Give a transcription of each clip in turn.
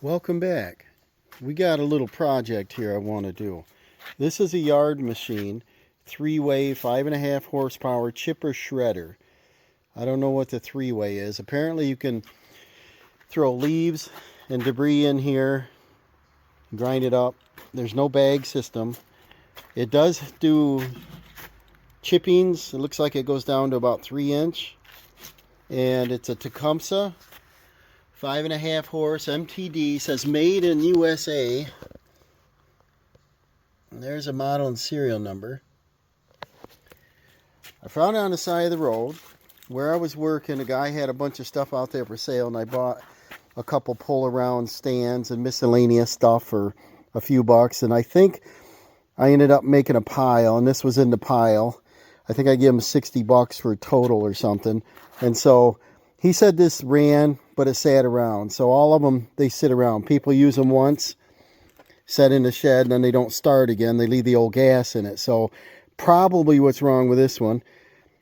Welcome back. We got a little project here I want to do. This is a yard machine, 3-way, 5.5 horsepower chipper shredder. I don't know what the 3-way is. Apparently you can throw leaves and debris in here, grind it up. There's no bag system. It does do chippings. It looks like it goes down to about 3-inch. And it's a Tecumseh 5.5 horse MTD. Says made in USA. And there's a model and serial number. I found it on the side of the road. Where I was working, a guy had a bunch of stuff out there for sale, and I bought a couple pull-around stands and miscellaneous stuff for a few bucks. And I think I ended up making a pile, and this was in the pile. I think I gave him 60 bucks for a total or something. And so he said this ran, but it sat around. So all of them, they sit around. People use them once, set in the shed, and then they don't start again. They leave the old gas in it. So probably what's wrong with this one.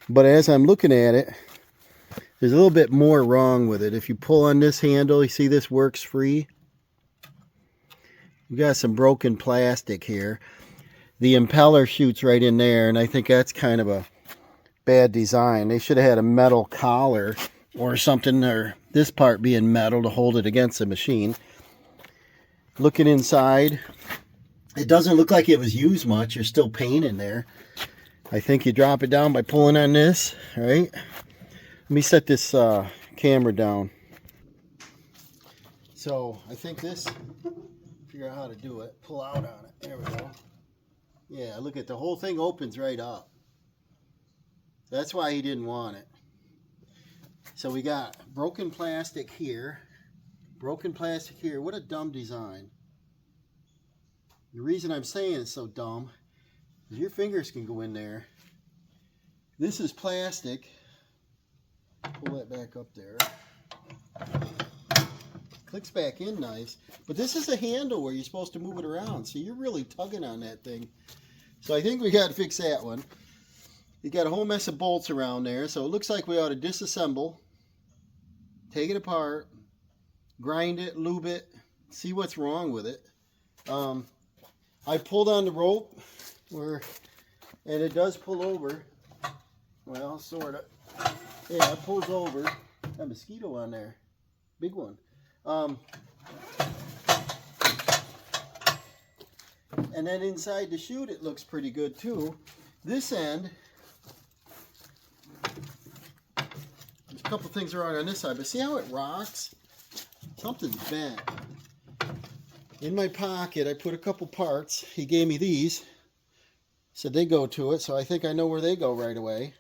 But as I'm looking at it, there's a little bit more wrong with it. If you pull on this handle, you see this works free. We got some broken plastic here. The impeller shoots right in there, and I think that's kind of a bad design. They should have had a metal collar or something, or this part being metal to hold it against the machine. Looking inside, it doesn't look like it was used much. There's still paint in there. I think you drop it down by pulling on this, right? Let me set this camera down. So I think this, figure out how to do it. Pull out on it. There we go. Yeah, look at the whole thing opens right up. That's why he didn't want it. So we got broken plastic here. Broken plastic here. What a dumb design. The reason I'm saying it's so dumb is your fingers can go in there. This is plastic. Pull that back up there. Clicks back in nice. But this is a handle where you're supposed to move it around. So you're really tugging on that thing. So I think we got to fix that one. You got a whole mess of bolts around there. So it looks like we ought to disassemble. Take it apart. Grind it. Lube it. See what's wrong with it. I pulled on the rope. And it does pull over. Well, sort of. Yeah, it pulls over. Got a mosquito on there. Big one. And then inside the chute, it looks pretty good too. This end, there's a couple things wrong on this side, but see how it rocks? Something's bent. In my pocket, I put a couple parts. He gave me these. Said they go to it, so I think I know where they go right away.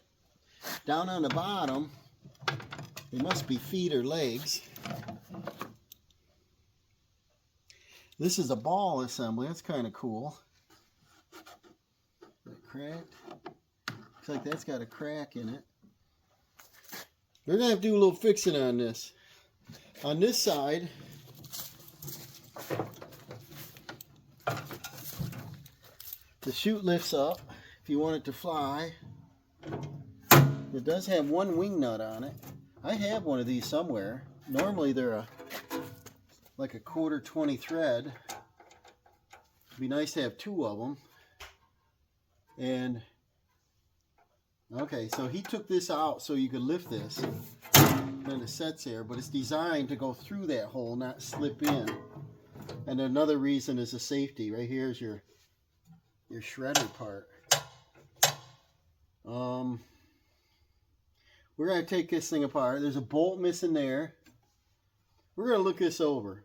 Down on the bottom, they must be feet or legs. This is a ball assembly. That's kind of cool. Is that cracked? Looks like that's got a crack in it. We're going to have to do a little fixing on this. On this side, the chute lifts up if you want it to fly. It does have one wing nut on it. I have one of these somewhere. Normally they're like a 1/4 thread. It'd be nice to have two of them. And okay, so he took this out so you could lift this. Then it sets there, but it's designed to go through that hole, not slip in. And another reason is the safety. Right here is your shredder part. We're going to take this thing apart. There's a bolt missing there. We're going to look this over.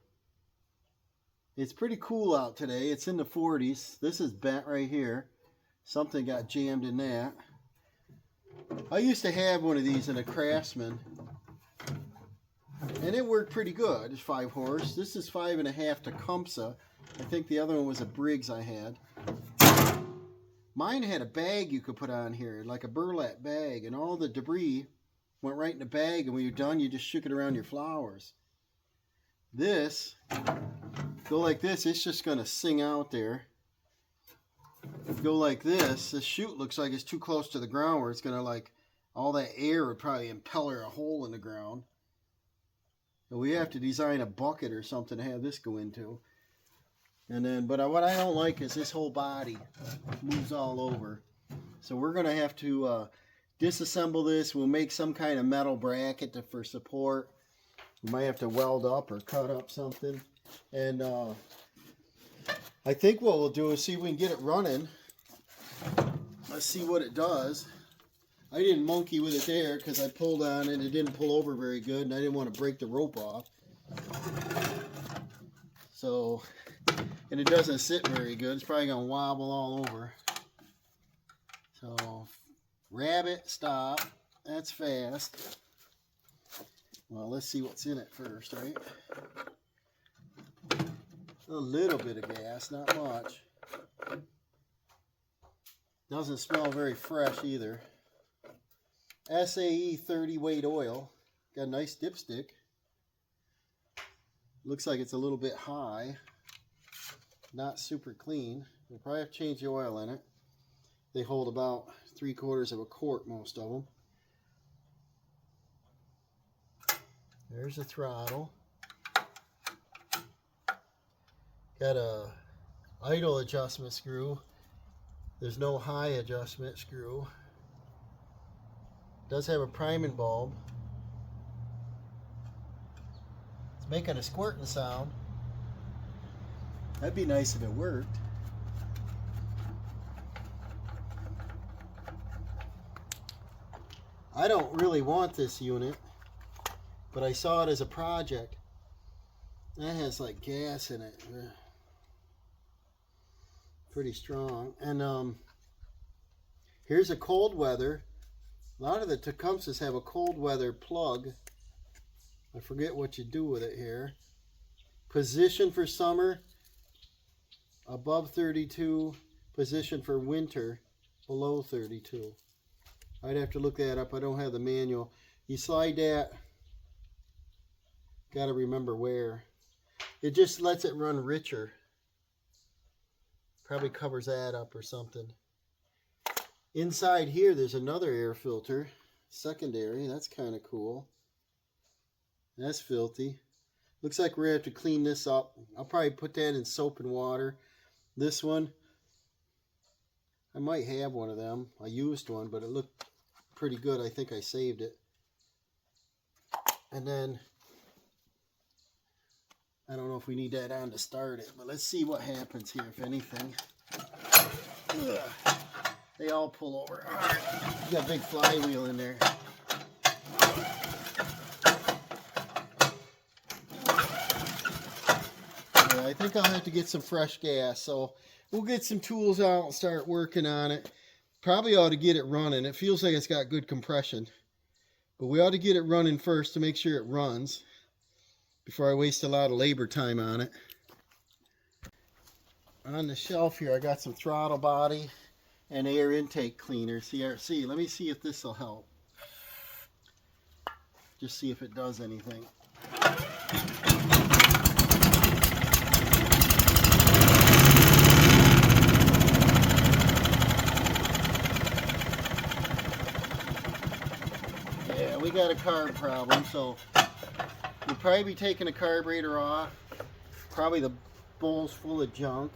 It's pretty cool out today. It's in the 40s. This is bent right here. Something got jammed in that. I used to have one of these in a Craftsman. And it worked pretty good. It's 5 horse. This is 5.5 Tecumseh. I think the other one was a Briggs I had. Mine had a bag you could put on here, like a burlap bag, and all the debris went right in the bag, and when you're done, you just shook it around your flowers. This, go like this, it's just going to sing out there. Go like this, the chute looks like it's too close to the ground where it's going to, like, all that air would probably impeller a hole in the ground. We have to design a bucket or something to have this go into. And then, but what I don't like is this whole body moves all over. So we're going to have to disassemble this. We'll make some kind of metal bracket for support. We might have to weld up or cut up something. And I think what we'll do is see if we can get it running. Let's see what it does. I didn't monkey with it there because I pulled on it and it didn't pull over very good, and I didn't want to break the rope off. So, and it doesn't sit very good. It's probably going to wobble all over. So, rabbit, stop. That's fast. Well, let's see what's in it first, right? A little bit of gas, not much. Doesn't smell very fresh either. SAE 30 weight oil. Got a nice dipstick. Looks like it's a little bit high. Not super clean. We'll probably have to change the oil in it. They hold about 3/4 of a quart, most of them. There's the throttle. Got a idle adjustment screw. There's no high adjustment screw. Does have a priming bulb. It's making a squirting sound. That'd be nice if it worked. I don't really want this unit, but I saw it as a project. That has like gas in it. Pretty strong. And here's a cold weather. A lot of the Tecumsehs have a cold weather plug. I forget what you do with it here. Position for summer, above 32. Position for winter, below 32. I'd have to look that up. I don't have the manual. You slide that. Got to remember where. It just lets it run richer. Probably covers that up or something. Inside here, there's another air filter, secondary. That's kind of cool. That's filthy. Looks like we're going to have to clean this up. I'll probably put that in soap and water. This one, I might have one of them. I used one, but it looked pretty good. I think I saved it. And then, I don't know if we need that on to start it, but let's see what happens here, if anything. Ugh. They all pull over. All right. You got a big flywheel in there. Yeah, I think I'll have to get some fresh gas. So we'll get some tools out and start working on it. Probably ought to get it running. It feels like it's got good compression. But we ought to get it running first to make sure it runs before I waste a lot of labor time on it. On the shelf here, I got some throttle body and air intake cleaner, CRC. Let me see if this will help. Just see if it does anything. Yeah, we got a carb problem, so we'll probably be taking the carburetor off. Probably the bowl's full of junk.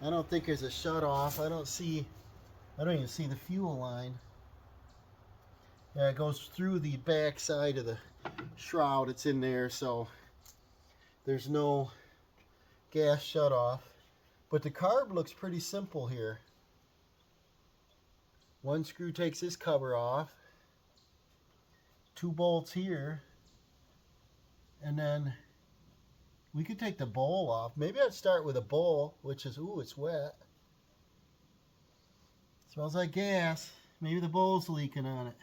I don't think there's a shut off. I don't even see the fuel line. Yeah, it goes through the back side of the shroud. It's in there, so there's no gas shut off. But the carb looks pretty simple here. One screw takes this cover off. 2 bolts here. And then we could take the bowl off. Maybe I'd start with a bowl, which is, ooh, it's wet. Smells like gas. Maybe the bowl's leaking on it.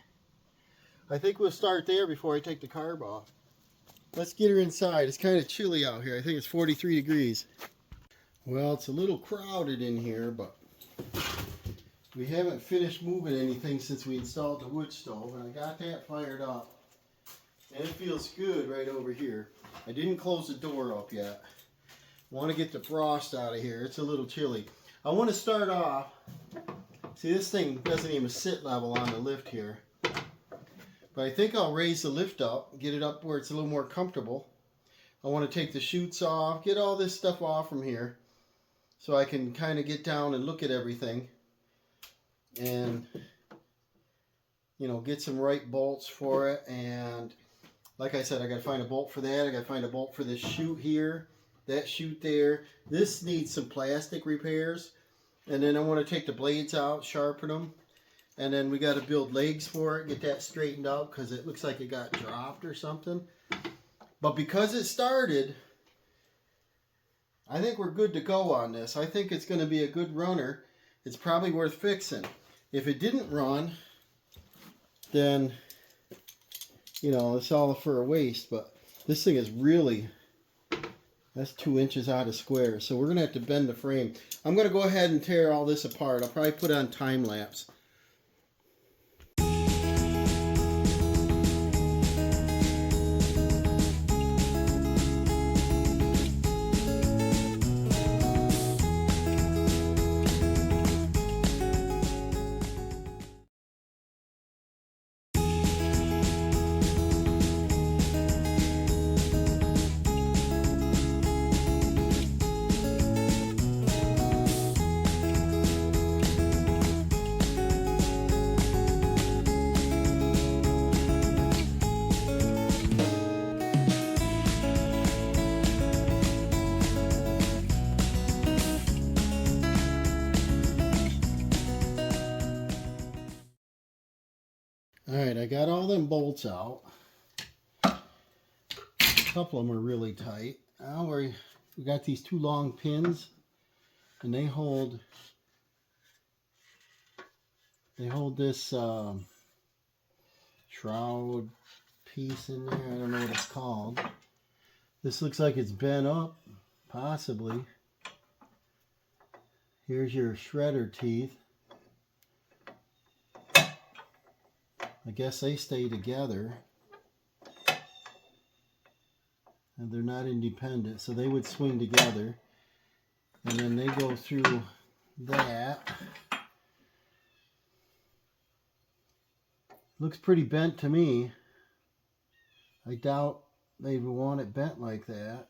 I think we'll start there before I take the carb off. Let's get her inside. It's kind of chilly out here. I think it's 43 degrees. Well, it's a little crowded in here, but we haven't finished moving anything since we installed the wood stove, and I got that fired up. And it feels good right over here. I didn't close the door up yet. Want to get the frost out of here. It's a little chilly. I want to start off. See, this thing doesn't even sit level on the lift here. But But I think I'll raise the lift up, get it up where it's a little more comfortable. I want to take the chutes off, get all this stuff off from here so I can kind of get down and look at everything and, you know, get some right bolts for it. And like I said, I got to find a bolt for that. I got to find a bolt for this chute here, that chute there. This needs some plastic repairs. And then I want to take the blades out, sharpen them. And then we got to build legs for it, get that straightened out because it looks like it got dropped or something. But because it started, I think we're good to go on this. I think it's going to be a good runner. It's probably worth fixing. If it didn't run, then, you know, it's all for a waste. But this thing is really, that's 2 inches out of square. So we're going to have to bend the frame. I'm going to go ahead and tear all this apart. I'll probably put it on time lapse. Alright, I got all them bolts out. A couple of them are really tight. Now we got these 2 long pins, and they hold this shroud piece in there. I don't know what it's called. This looks like it's bent up, possibly. Here's your shredder teeth. I guess they stay together, and they're not independent, so they would swing together, and then they go through that. Looks pretty bent to me. I doubt they would want it bent like that.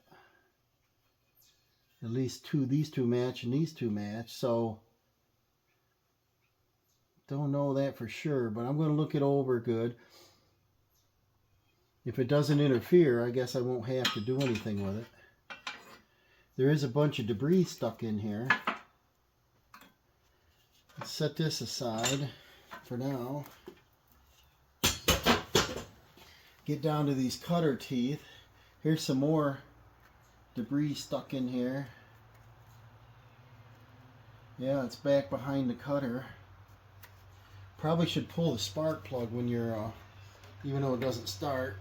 At least these two match and these two match, so don't know that for sure, but I'm going to look it over good. If it doesn't interfere, I guess I won't have to do anything with it. There is a bunch of debris stuck in here. Let's set this aside for now. Get down to these cutter teeth. Here's some more debris stuck in here. Yeah, it's back behind the cutter. Probably should pull the spark plug when you're, even though it doesn't start,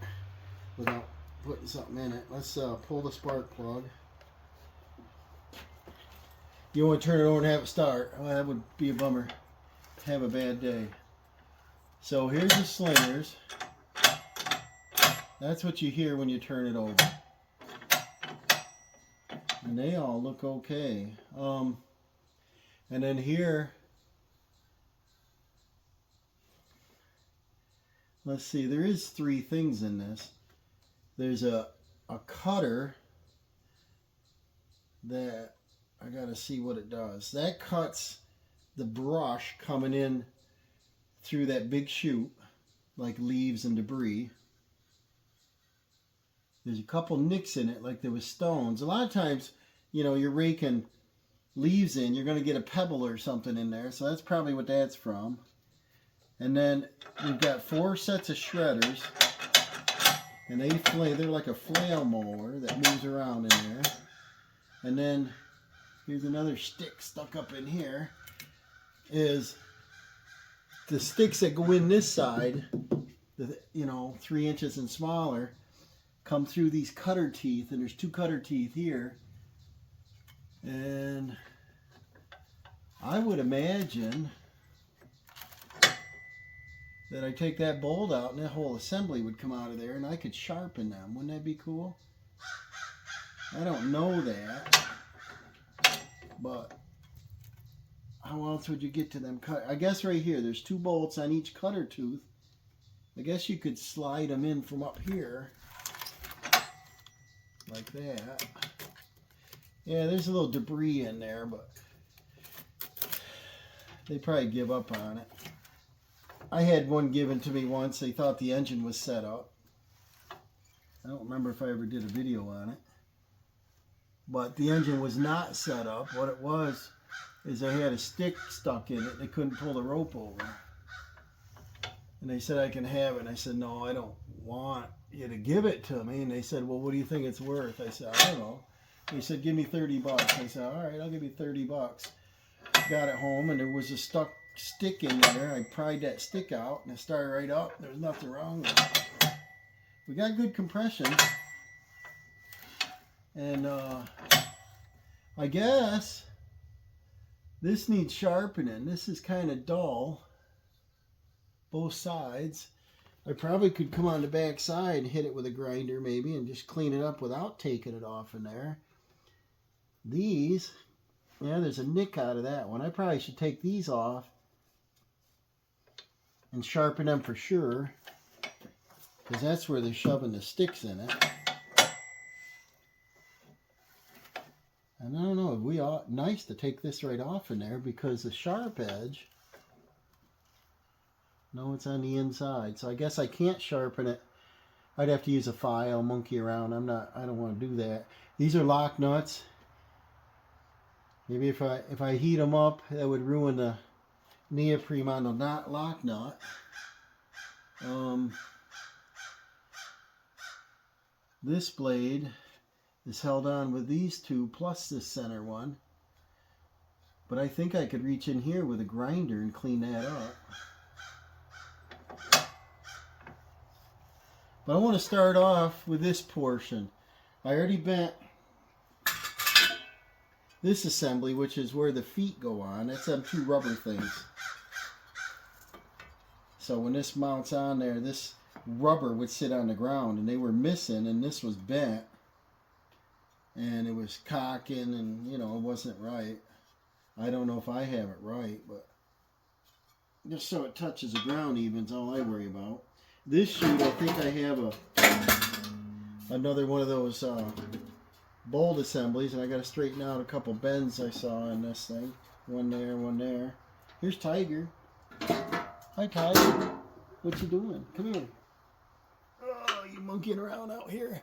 without putting something in it. Let's pull the spark plug. You want to turn it over and have it start. Well, that would be a bummer. Have a bad day. So here's the slingers. That's what you hear when you turn it over. And they all look okay. And then here, let's see, there is 3 things in this. There's a cutter that I gotta see what it does. That cuts the brush coming in through that big chute, like leaves and debris. There's a couple nicks in it, like there was stones. A lot of times, you know, you're raking leaves in, you're gonna get a pebble or something in there, so that's probably what that's from. And then we've got 4 sets of shredders, and they're like a flail mower that moves around in there. And then here's another stick stuck up in here. Is the sticks that go in this side, you know, 3 inches and smaller, come through these cutter teeth, and there's 2 cutter teeth here. And I would imagine that I take that bolt out and that whole assembly would come out of there and I could sharpen them. Wouldn't that be cool? I don't know that, but how else would you get to them cut? I guess right here, there's 2 bolts on each cutter tooth, I guess you could slide them in from up here like that. Yeah, there's a little debris in there, but they probably give up on it. I had one given to me once. They thought the engine was set up. I don't remember if I ever did a video on it. But the engine was not set up. What it was is they had a stick stuck in it. They couldn't pull the rope over. And they said, I can have it. And I said, no, I don't want you to give it to me. And they said, well, what do you think it's worth? I said, I don't know. They said, give me 30 bucks. I said, all right, I'll give you 30 bucks. Got it home, and there was a stuck stick in there. I pried that stick out, and it started right up. There's nothing wrong with it. We got good compression. And I guess this needs sharpening. This is kind of dull. Both sides. I probably could come on the back side and hit it with a grinder maybe and just clean it up without taking it off in there. These, yeah, there's a nick out of that one. I probably should take these off and sharpen them for sure, because that's where they're shoving the sticks in it. And I don't know, we ought nice to take this right off in there, because the sharp edge, no, it's on the inside. So I guess I can't sharpen it. I'd have to use a file, monkey around. I don't want to do that. These are lock nuts. Maybe if I heat them up, that would ruin the neoprene on the lock nut. This blade is held on with these two plus this center one. But I think I could reach in here with a grinder and clean that up. But I want to start off with this portion. I already bent this assembly, which is where the feet go on. That's them two rubber things. So when this mounts on there, this rubber would sit on the ground, and they were missing, and this was bent. And it was cocking, and, you know, it wasn't right. I don't know if I have it right, but just so it touches the ground even is all I worry about. This chute, I think I have another one of those bolt assemblies, and I got to straighten out a couple bends I saw in this thing. One there, one there. Here's Tiger. Hi, Tiger. What you doing? Come here. Oh, you monkeying around out here.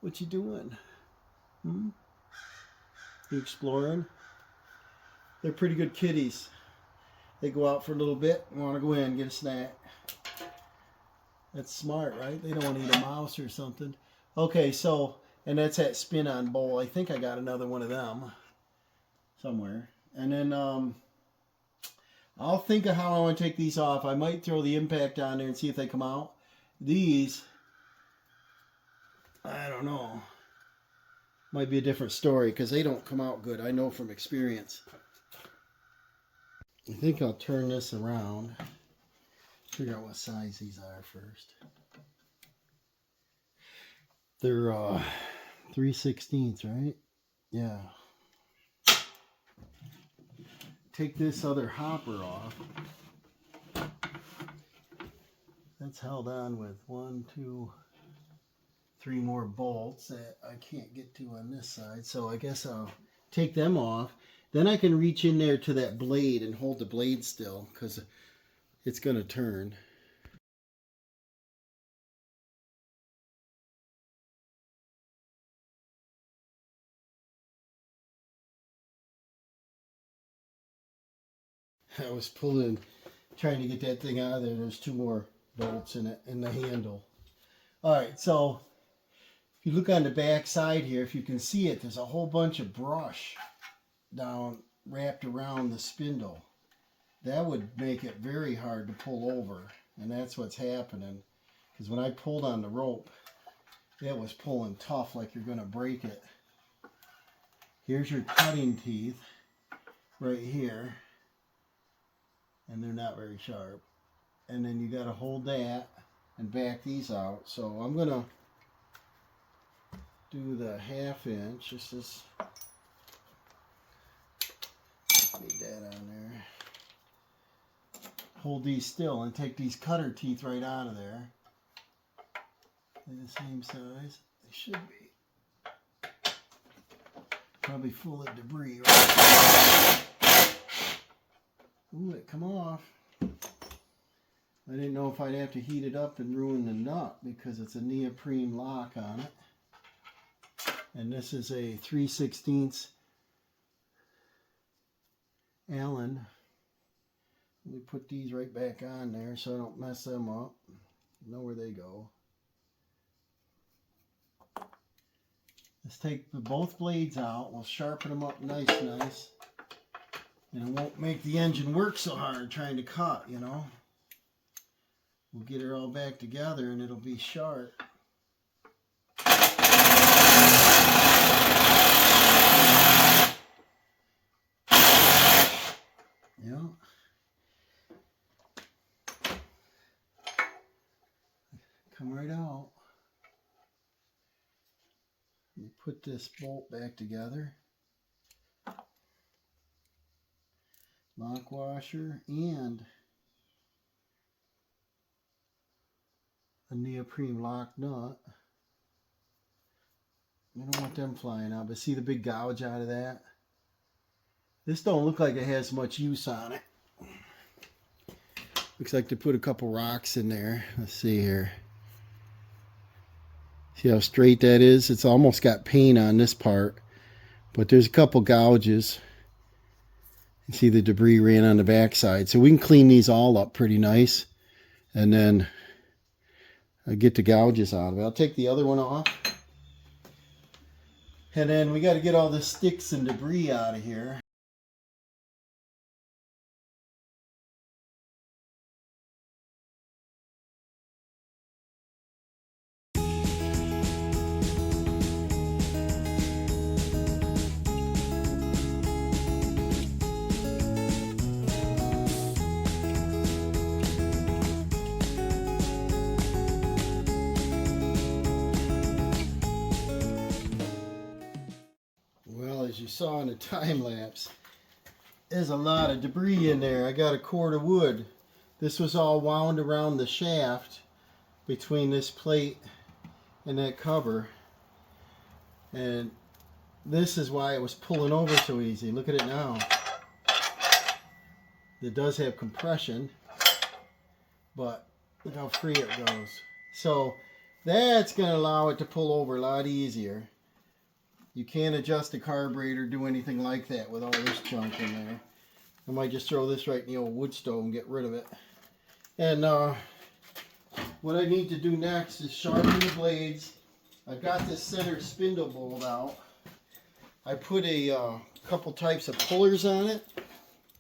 What you doing? Hmm? You exploring? They're pretty good kitties. They go out for a little bit and want to go in and get a snack. That's smart, right? They don't want to eat a mouse or something. Okay, so, and that's that spin-on bowl. I think I got another one of them somewhere. And then I'll think of how I want to take these off. I might throw the impact on there and see if they come out. These, I don't know. Might be a different story, because they don't come out good. I know from experience. I think I'll turn this around. Figure out what size these are first. They're 3/16, right? Yeah. Take this other hopper off. That's held on with 1, 2, 3 more bolts that I can't get to on this side. So I guess I'll take them off. Then I can reach in there to that blade and hold the blade still, because it's going to turn. I was pulling, trying to get that thing out of there. There's 2 more bolts in it, in the handle. All right, so if you look on the back side here, if you can see it, there's a whole bunch of brush down, wrapped around the spindle. That would make it very hard to pull over, and that's what's happening. Because when I pulled on the rope, it was pulling tough, like you're going to break it. Here's your cutting teeth right here, and they're not very sharp. And then you got to hold that and back these out. So I'm going to do the 1/2 inch. This is, need that on there. hold these still and take these cutter teeth right out of there. They're the same size. They should be. Probably full of debris, right? Ooh, it come off. I didn't know if I'd have to heat it up and ruin the nut because it's a neoprene lock on it. And this is a 3/16 Allen. Let me put these right back on there so I don't mess them up. Know where they go. Let's take both blades out. We'll sharpen them up nice. And it won't make the engine work so hard trying to cut, you know. We'll get it all back together and it'll be sharp. Yeah. Come right out. Let me put this bolt back together. Lock washer and a neoprene lock nut. I don't want them flying out, but see the big gouge out of that? This don't look like it has much use on it. Looks like they put a couple rocks in there. Let's see here. See how straight that is? It's almost got paint on this part, but there's a couple gouges. You see the debris ran on the backside. So we can clean these all up pretty nice. And then get the gouges out of it. I'll take the other one off. And then we got to get all the sticks and debris out of here. As you saw in the time lapse, there's a lot of debris in there. I got a cord of wood. This was all wound around the shaft between this plate and that cover, and this is why it was pulling over so easy. Look at it now. It does have compression, but look how free it goes. So that's going to allow it to pull over a lot easier. You can't adjust the carburetor, do anything like that with all this junk in there. I might just throw this right in the old wood stove and get rid of it. And what I need to do next is sharpen the blades. I've got this center spindle bolt out. I put a couple types of pullers on it,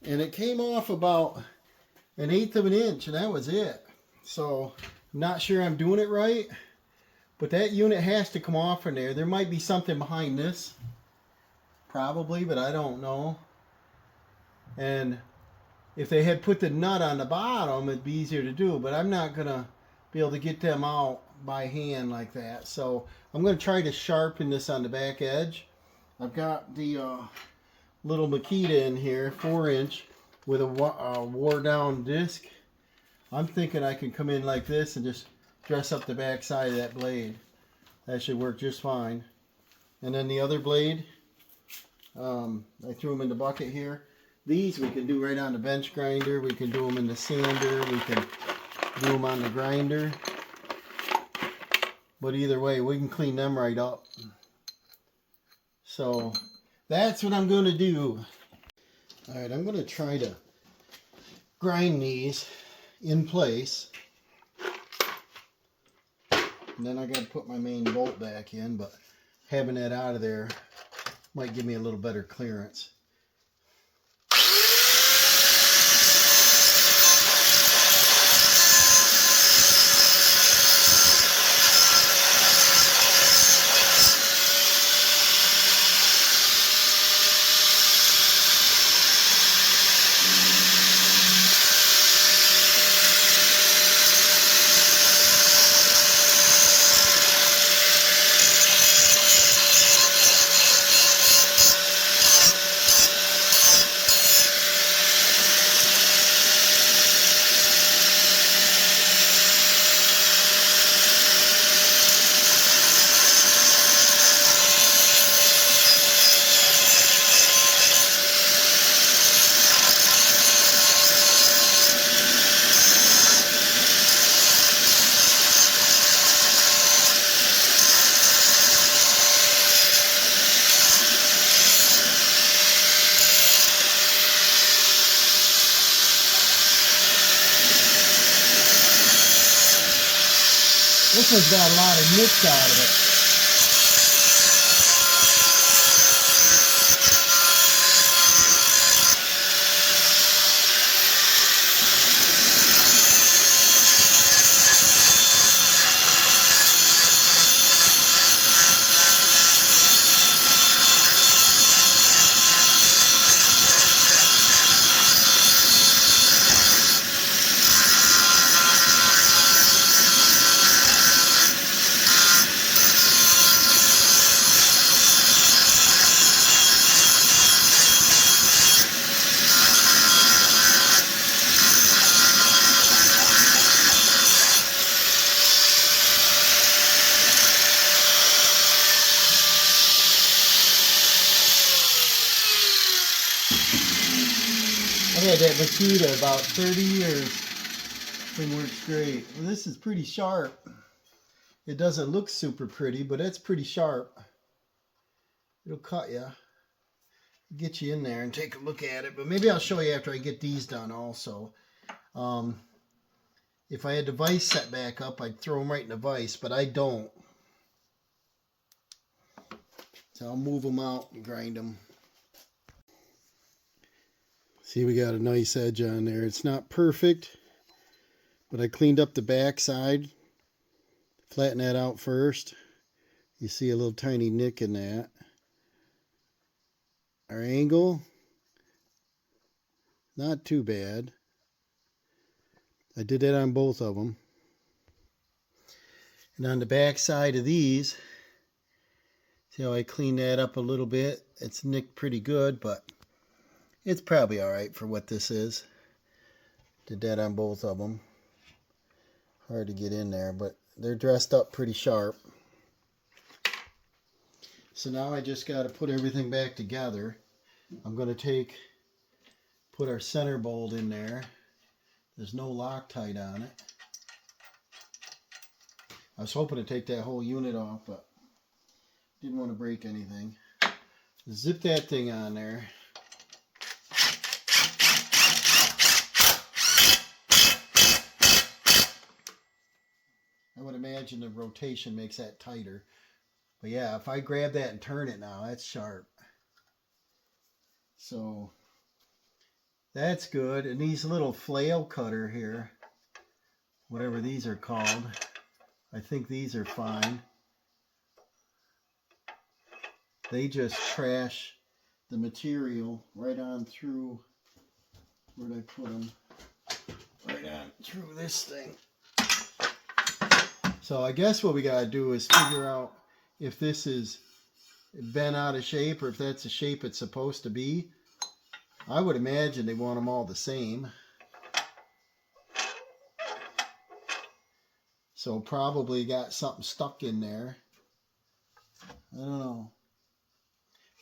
and it came off about 1/8 of an inch, and that was it. So I'm not sure I'm doing it right. But that unit has to come off from there. There might be something behind this. Probably, but I don't know. And if they had put the nut on the bottom, it'd be easier to do. But I'm not going to be able to get them out by hand like that. So I'm going to try to sharpen this on the back edge. I've got the little Makita in here, 4-inch, with a wore down disc. I'm thinking I can come in like this and just dress up the back side of that blade. That should work just fine. And then the other blade, I threw them in the bucket here. These we can do right on the bench grinder. We can do them in the sander. We can do them on the grinder. But either way, we can clean them right up. So that's what I'm going to do. Alright, I'm going to try to grind these in place. And then I got to put my main bolt back in, but having that out of there might give me a little better clearance. This one's got a lot of nicks out of it. I've had that Makita about 30 years. It works great. Well, this is pretty sharp. It doesn't look super pretty, but it's pretty sharp. It'll cut you. Get you in there and take a look at it. But maybe I'll show you after I get these done also. If I had the vise set back up, I'd throw them right in the vise, but I don't. So I'll move them out and grind them. See, we got a nice edge on there. It's not perfect, but I cleaned up the back side. Flatten that out first. You see a little tiny nick in that. Our angle, not too bad. I did that on both of them. And on the back side of these, see how I cleaned that up a little bit? It's nicked pretty good, but it's probably all right for what this is. Did that on both of them. Hard to get in there, but they're dressed up pretty sharp. So now I just got to put everything back together. I'm going to put our center bolt in there. There's no Loctite on it. I was hoping to take that whole unit off, but didn't want to break anything. Zip that thing on there. I would imagine the rotation makes that tighter. But yeah, if I grab that and turn it now, that's sharp. So that's good. And these little flail cutter here, whatever these are called, I think these are fine. They just trash the material right on through, where'd I put them? Right on through this thing. So I guess what we got to do is figure out if this is bent out of shape or if that's the shape it's supposed to be. I would imagine they want them all the same. So probably got something stuck in there. I don't know.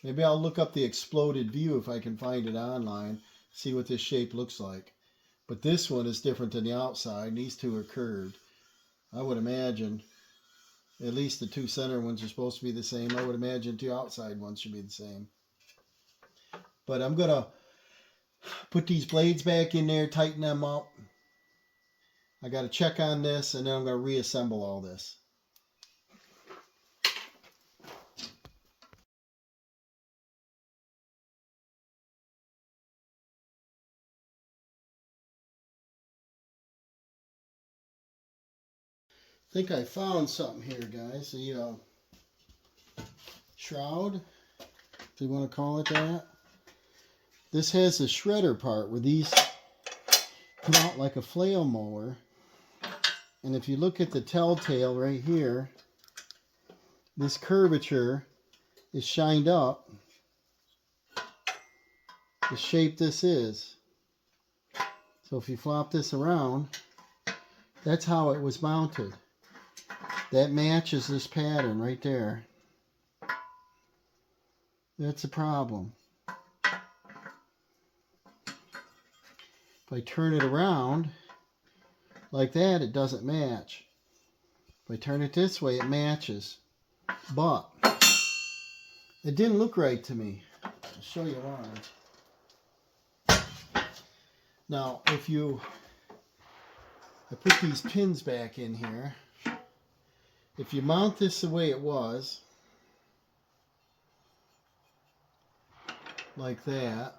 Maybe I'll look up the exploded view if I can find it online, see what this shape looks like. But this one is different than the outside. These two are curved. I would imagine at least the two center ones are supposed to be the same. I would imagine two outside ones should be the same. But I'm going to put these blades back in there, tighten them up. I got to check on this, and then I'm going to reassemble all this. I think I found something here, guys. The shroud, if you want to call it that. This has the shredder part where these come out like a flail mower. And if you look at the telltale right here, this curvature is shined up the shape this is. So if you flop this around, that's how it was mounted. That matches this pattern right there. That's a problem. If I turn it around like that, it doesn't match. If I turn it this way, it matches. But it didn't look right to me. I'll show you why. Now, I put these pins back in here. if you mount this the way it was, like that,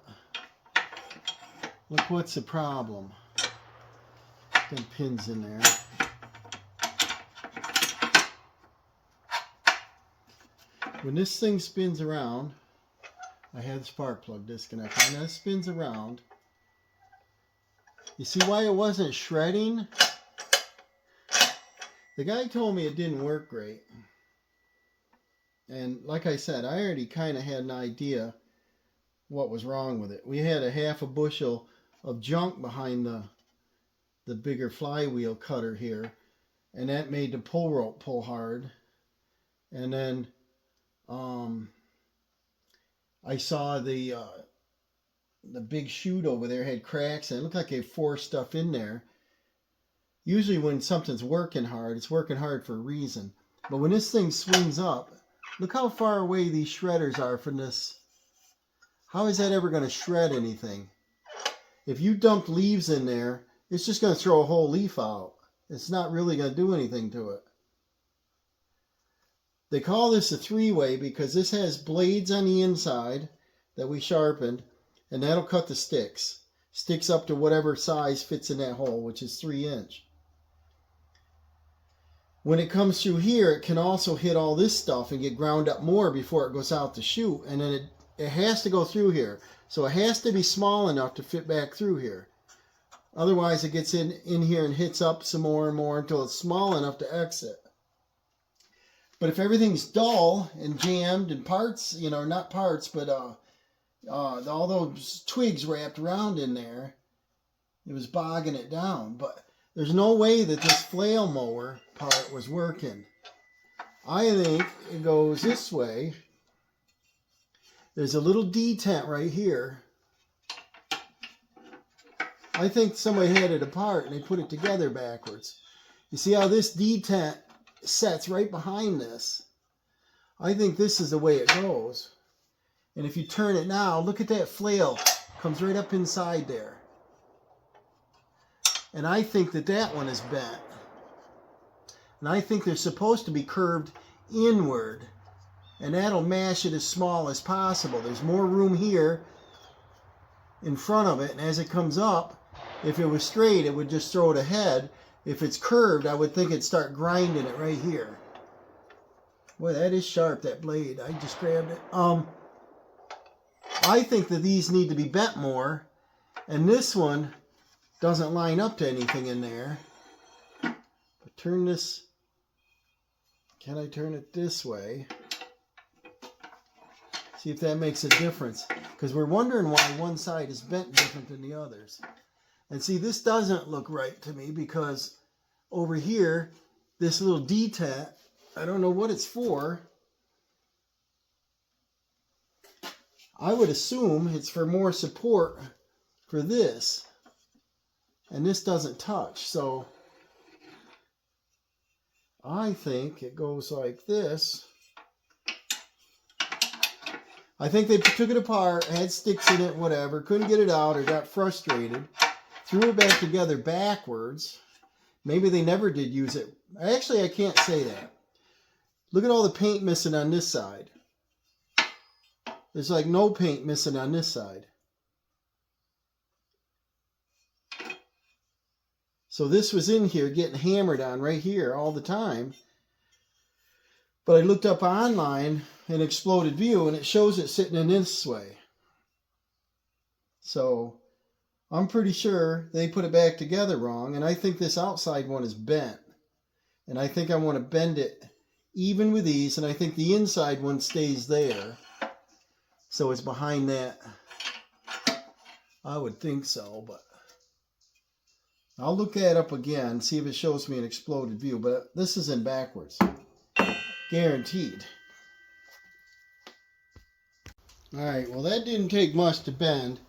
look what's the problem. Got pins in there. When this thing spins around, I had the spark plug disconnected, and that spins around. You see why it wasn't shredding? The guy told me it didn't work great. And like I said, I already kind of had an idea what was wrong with it. We had a half a bushel of junk behind the bigger flywheel cutter here, and that made the pull rope pull hard. And then I saw the big chute over there had cracks, and it looked like they forced stuff in there. Usually when something's working hard, it's working hard for a reason. But when this thing swings up, look how far away these shredders are from this. How is that ever going to shred anything? If you dump leaves in there, it's just going to throw a whole leaf out. It's not really going to do anything to it. They call this a three-way because this has blades on the inside that we sharpened, and that'll cut the sticks. Sticks up to whatever size fits in that hole, which is 3-inch. When it comes through here, it can also hit all this stuff and get ground up more before it goes out the chute, and then it has to go through here. So it has to be small enough to fit back through here. Otherwise, it gets in here and hits up some more and more until it's small enough to exit. But if everything's dull and jammed and parts, not parts, but all those twigs wrapped around in there, it was bogging it down. But there's no way that this flail mower part was working. I think it goes this way. There's a little detent right here. I think somebody had it apart and they put it together backwards. You see how this detent sets right behind this? I think this is the way it goes. And if you turn it now, look at that flail. Comes right up inside there. And I think that one is bent. And I think they're supposed to be curved inward. And that'll mash it as small as possible. There's more room here in front of it. And as it comes up, if it was straight, it would just throw it ahead. If it's curved, I would think it'd start grinding it right here. Boy, that is sharp, that blade. I just grabbed it. I think that these need to be bent more. And this one doesn't line up to anything in there. But turn this. Can I turn it this way? See if that makes a difference. Because we're wondering why one side is bent different than the others. And see, this doesn't look right to me because over here, this little detent, I don't know what it's for. I would assume it's for more support for this. And this doesn't touch. So I think it goes like this. I think they took it apart, had sticks in it, whatever, couldn't get it out or got frustrated. Threw it back together backwards. Maybe they never did use it. Actually, I can't say that. Look at all the paint missing on this side. There's like no paint missing on this side. So this was in here getting hammered on right here all the time. But I looked up online in Exploded View and it shows it sitting in this way. So I'm pretty sure they put it back together wrong, and I think this outside one is bent. And I think I want to bend it even with these, and I think the inside one stays there. So it's behind that. I would think so, but I'll look that up again, see if it shows me an Exploded View, but this is in backwards. Guaranteed. Alright, well that didn't take much to bend.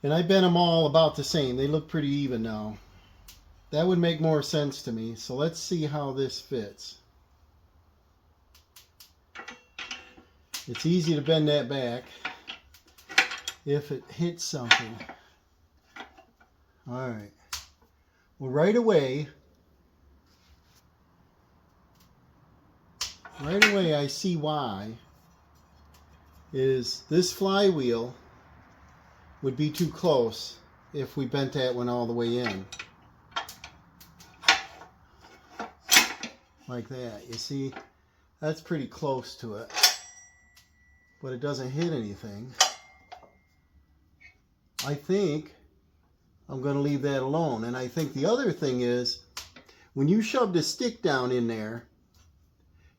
And I bent them all about the same. They look pretty even now. That would make more sense to me. So let's see how this fits. It's easy to bend that back if it hits something. Alright. Well, right away, right away I see why. Is this flywheel would be too close if we bent that one all the way in. Like that. You see, that's pretty close to it. But it doesn't hit anything. I think I'm going to leave that alone. And I think the other thing is, when you shoved a stick down in there,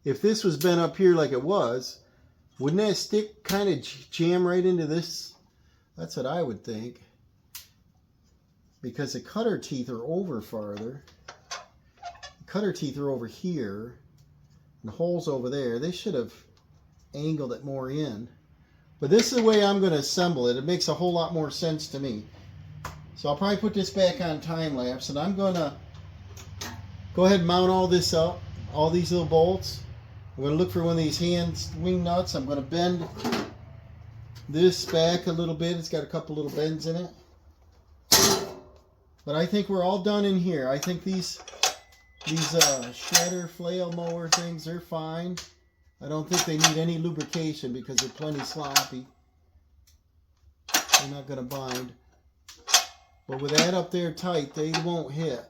if this was bent up here like it was, wouldn't that stick kind of jam right into this? That's what I would think. Because the cutter teeth are over farther. The cutter teeth are over here. And the hole's over there. They should have angled it more in. But this is the way I'm going to assemble it. It makes a whole lot more sense to me. So I'll probably put this back on time lapse. And I'm going to go ahead and mount all this up. All these little bolts. I'm going to look for one of these hand wing nuts. I'm going to bend this back a little bit. It's got a couple little bends in it. But I think we're all done in here. I think these shredder flail mower things, they're fine. I don't think they need any lubrication because they're plenty sloppy. They're not going to bind. But with that up there tight, they won't hit.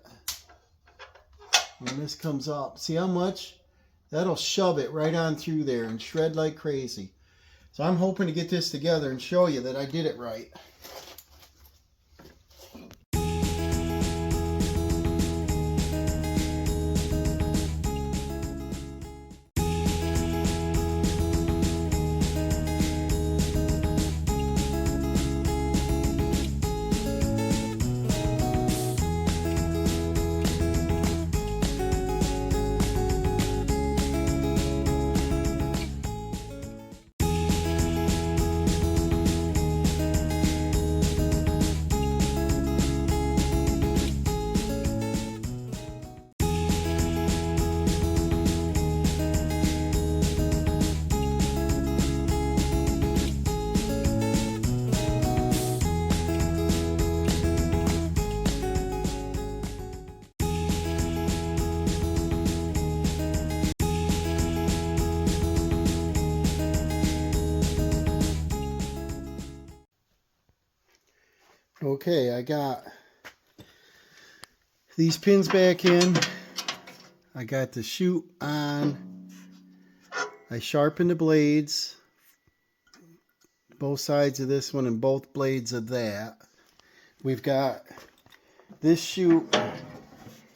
When this comes up, see how much? That'll shove it right on through there and shred like crazy. So I'm hoping to get this together and show you that I did it right. Okay, I got these pins back in. I got the chute on. I sharpened the blades, both sides of this one and both blades of that. We've got this chute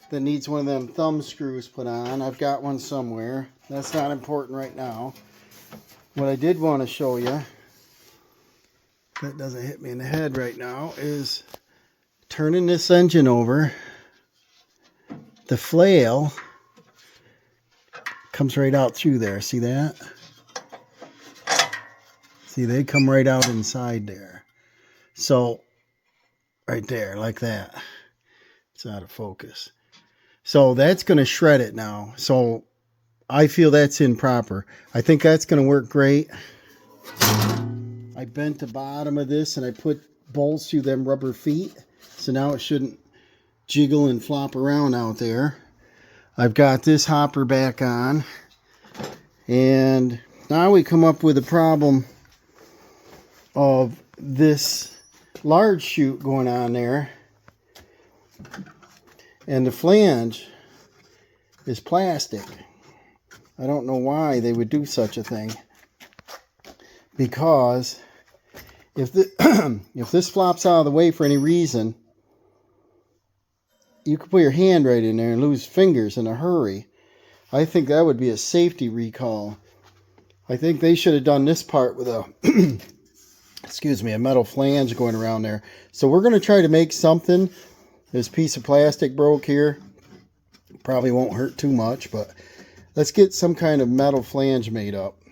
that needs one of them thumb screws put on. I've got one somewhere. That's not important right now. What I did want to show you, that doesn't hit me in the head right now, is turning this engine over. The flail comes right out through there. See that? See, they come right out inside there. So, right there, like that. It's out of focus. So that's going to shred it now. So I feel that's improper. I think that's going to work great. I bent the bottom of this and I put bolts through them rubber feet. So now it shouldn't jiggle and flop around out there. I've got this hopper back on. And now we come up with a problem of this large chute going on there. And the flange is plastic. I don't know why they would do such a thing. Because if this flops out of the way for any reason, you could put your hand right in there and lose fingers in a hurry. I think that would be a safety recall. I think they should have done this part with a excuse me, a metal flange going around there. So we're going to try to make something. This piece of plastic broke here. Probably won't hurt too much, but let's get some kind of metal flange made up.